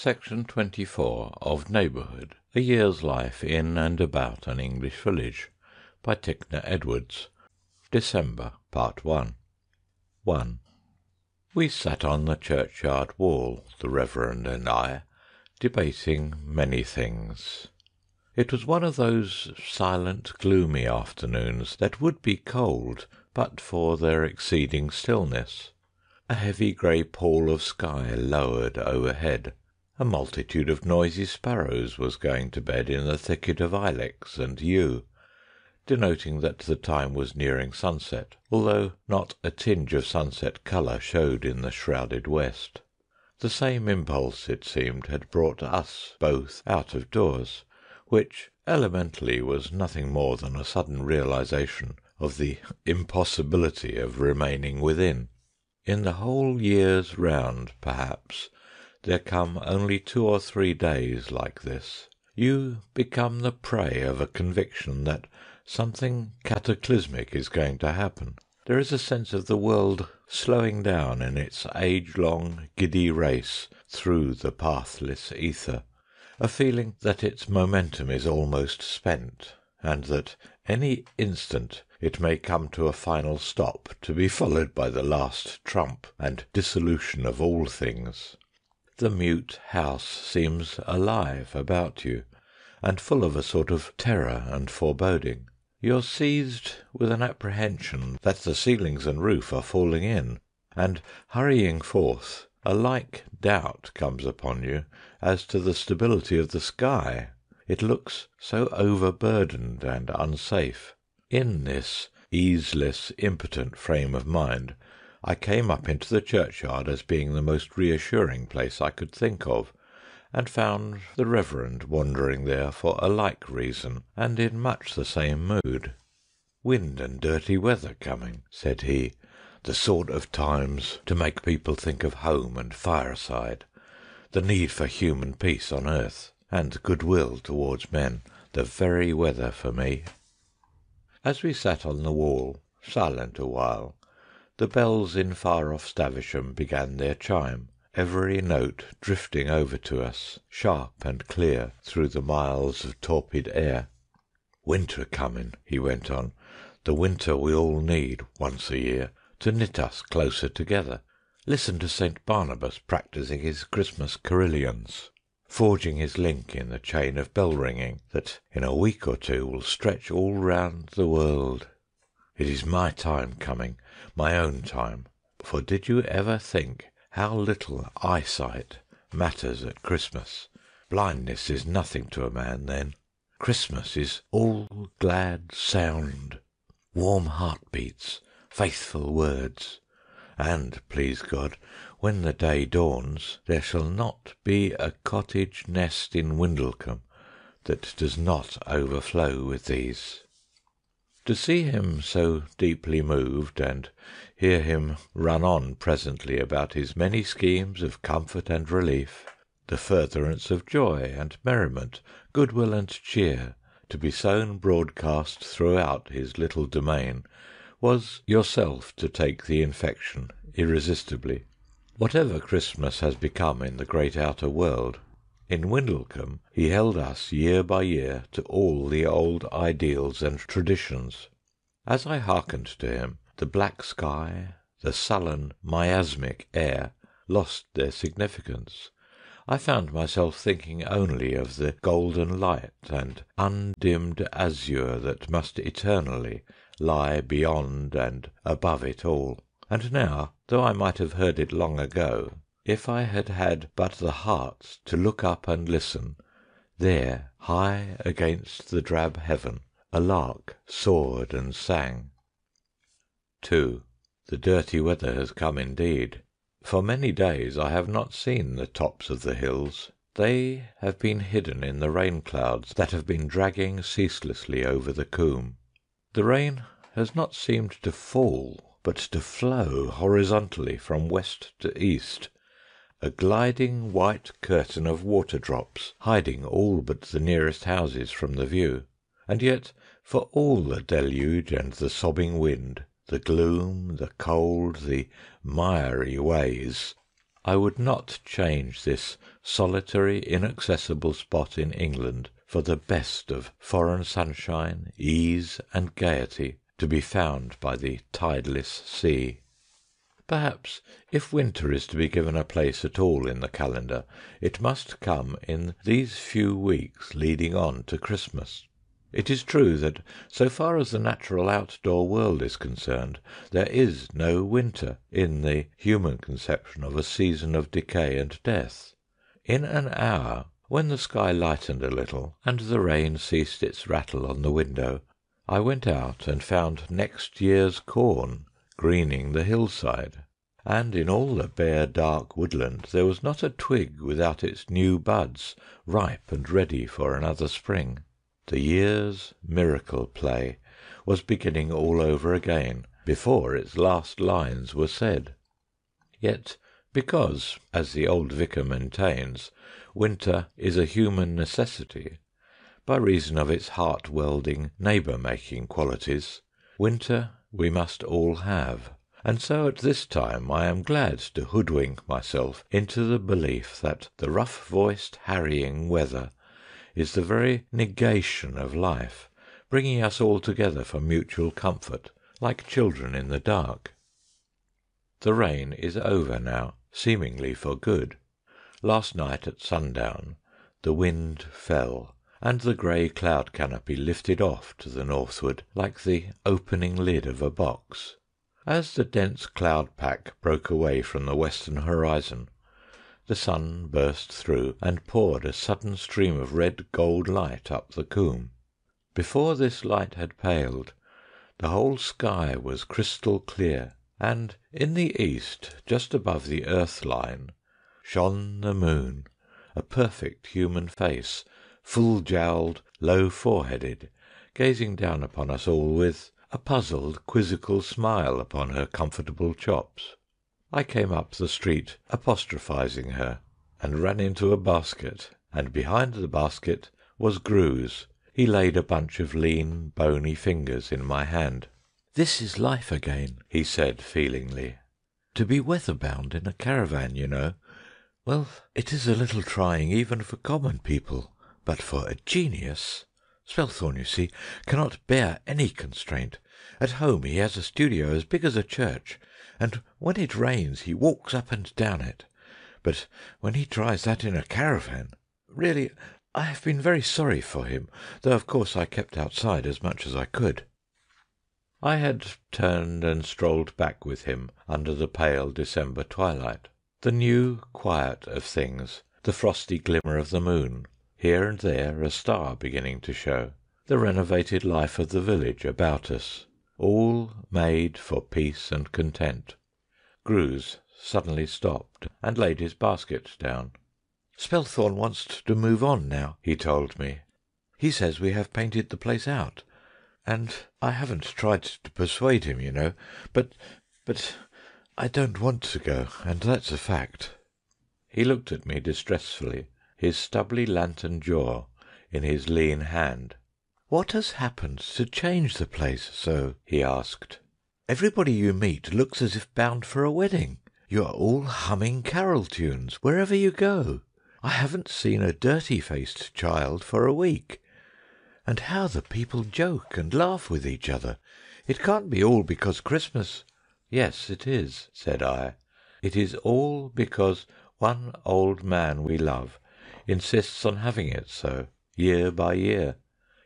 Section 24 of Neighbourhood, A Year's Life in and About an English Village, by Tickner Edwards. December, Part 1. 1. We sat on the churchyard wall, the Reverend and I, debating many things. It was one of those silent, gloomy afternoons that would be cold but for their exceeding stillness. A heavy grey pall of sky lowered overhead. A multitude of noisy sparrows was going to bed in the thicket of ilex and yew, denoting that the time was nearing sunset, although not a tinge of sunset colour showed in the shrouded west. The same impulse, it seemed, had brought us both out of doors, which elementally was nothing more than a sudden realization of the impossibility of remaining within. In the whole year's round, perhaps, there come only 2 or 3 days like this. You become the prey of a conviction that something cataclysmic is going to happen. There is a sense of the world slowing down in its age-long, giddy race through the pathless ether, a feeling that its momentum is almost spent, and that any instant it may come to a final stop, to be followed by the last trump and dissolution of all things. The mute house seems alive about you, and full of a sort of terror and foreboding. You're seized with an apprehension that the ceilings and roof are falling in, and hurrying forth, a like doubt comes upon you as to the stability of the sky. It looks so overburdened and unsafe. In this easeless, impotent frame of mind, I came up into the churchyard as being the most reassuring place I could think of, and found the Reverend wandering there for a like reason, and in much the same mood. "Wind and dirty weather coming," said he, "the sort of times to make people think of home and fireside, the need for human peace on earth, and goodwill towards men, the very weather for me." As we sat on the wall, silent a while, the bells in far-off Stavisham began their chime, every note drifting over to us, sharp and clear through the miles of torpid air. "Winter comin'," he went on, "the winter we all need once a year to knit us closer together. Listen to St. Barnabas practising his Christmas carillons, forging his link in the chain of bell-ringing that in a week or 2 will stretch all round the world. It is my time coming, my own time, for did you ever think how little eyesight matters at Christmas? Blindness is nothing to a man then. Christmas is all glad sound, warm heartbeats, faithful words, and, please God, when the day dawns there shall not be a cottage nest in Windlecombe that does not overflow with these." To see him so deeply moved, and hear him run on presently about his many schemes of comfort and relief, the furtherance of joy and merriment, goodwill and cheer, to be sown broadcast throughout his little domain, was yourself to take the infection irresistibly. Whatever Christmas has become in the great outer world, in Windlecombe he held us year by year to all the old ideals and traditions. As I hearkened to him, the black sky, the sullen, miasmic air lost their significance. I found myself thinking only of the golden light and undimmed azure that must eternally lie beyond and above it all. And now, though I might have heard it long ago, if I had had but the heart to look up and listen, there, high against the drab heaven, a lark soared and sang. 2. The dirty weather has come indeed. For many days I have not seen the tops of the hills. They have been hidden in the rain clouds that have been dragging ceaselessly over the coombe. The rain has not seemed to fall, but to flow horizontally from west to east, a gliding white curtain of water drops hiding all but the nearest houses from the view. And yet, for all the deluge and the sobbing wind, the gloom, the cold, the miry ways, I would not change this solitary, inaccessible spot in England for the best of foreign sunshine, ease, and gaiety to be found by the tideless sea. Perhaps if winter is to be given a place at all in the calendar, it must come in these few weeks leading on to Christmas. It is true that so far as the natural outdoor world is concerned, there is no winter in the human conception of a season of decay and death. In an hour, when the sky lightened a little and the rain ceased its rattle on the window, I went out and found next year's corn greening the hillside, and in all the bare dark woodland there was not a twig without its new buds ripe and ready for another spring. The year's miracle play was beginning all over again before its last lines were said. Yet because, as the old vicar maintains, winter is a human necessity, by reason of its heart-welding, neighbour-making qualities, winter we must all have, and so at this time I am glad to hoodwink myself into the belief that the rough-voiced, harrying weather is the very negation of life, bringing us all together for mutual comfort, like children in the dark. The rain is over now, seemingly for good. Last night at sundown the wind fell, and the grey cloud canopy lifted off to the northward like the opening lid of a box. As the dense cloud pack broke away from the western horizon, the sun burst through and poured a sudden stream of red gold light up the coombe. Before this light had paled, the whole sky was crystal clear, and in the east, just above the earth line, shone the moon, a perfect human face, full-jowled, low-foreheaded, gazing down upon us all with a puzzled, quizzical smile upon her comfortable chops. I came up the street apostrophising her, and ran into a basket, and behind the basket was Greuze. He laid a bunch of lean, bony fingers in my hand. "This is life again," he said feelingly. "To be weather-bound in a caravan, you know. Well, it is a little trying even for common people, but for a genius. Spelthorne, you see, cannot bear any constraint. At home he has a studio as big as a church, and when it rains he walks up and down it. But when he tries that in a caravan, really, I have been very sorry for him, though of course I kept outside as much as I could." I had turned and strolled back with him under the pale December twilight. The new quiet of things, the frosty glimmer of the moon, here and there a star beginning to show, the renovated life of the village about us, all made for peace and content. Greuze suddenly stopped and laid his basket down. "Spelthorne wants to move on now," he told me. "He says we have painted the place out, and I haven't tried to persuade him, you know, but I don't want to go, and that's a fact." He looked at me distressfully, his stubbly lantern jaw in his lean hand. "What has happened to change the place so?" he asked. "Everybody you meet looks as if bound for a wedding. You are all humming carol tunes wherever you go. I haven't seen a dirty-faced child for a week. And how the people joke and laugh with each other. It can't be all because Christmas—" "Yes, it is," said I. "It is all because one old man we love insists on having it so, year by year.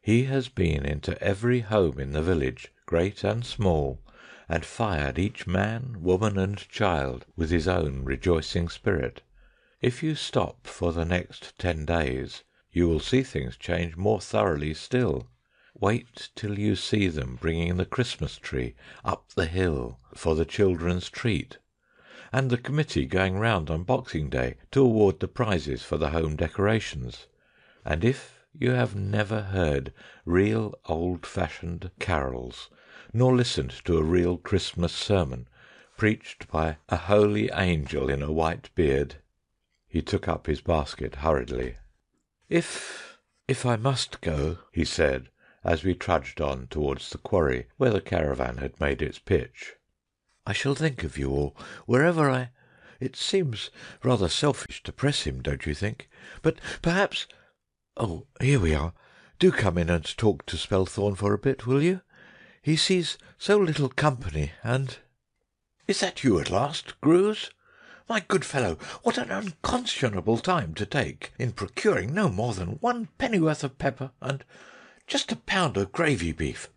He has been into every home in the village, great and small, and fired each man, woman, and child with his own rejoicing spirit. If you stop for the next 10 days, you will see things change more thoroughly still. Wait till you see them bringing the Christmas tree up the hill for the children's treat, and the committee going round on Boxing Day to award the prizes for the home decorations. And if you have never heard real old-fashioned carols, nor listened to a real Christmas sermon preached by a holy angel in a white beard—" He took up his basket hurriedly. If I must go," he said, as we trudged on towards the quarry where the caravan had made its pitch, "I shall think of you all wherever I—" It seems rather selfish to press him, don't you think? But perhaps... Oh, here we are. Do come in and talk to Spelthorne for a bit, will you? He sees so little company, and... Is that you at last, Grewes? My good fellow, what an unconscionable time to take in procuring no more than 1 pennyworth of pepper and just a pound of gravy beef.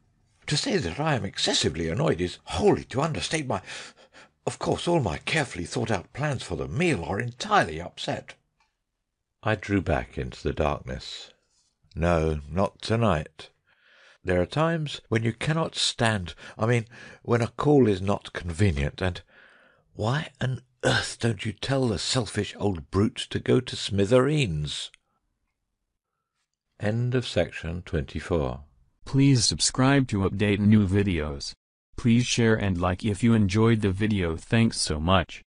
To say that I am excessively annoyed is wholly to understate my... Of course, all my carefully thought-out plans for the meal are entirely upset." I drew back into the darkness. No, not to-night. There are times when you cannot stand, when a call is not convenient, and why on earth don't you tell the selfish old brute to go to smithereens? End of section 24. Please subscribe to update new videos. Please share and like if you enjoyed the video. Thanks so much.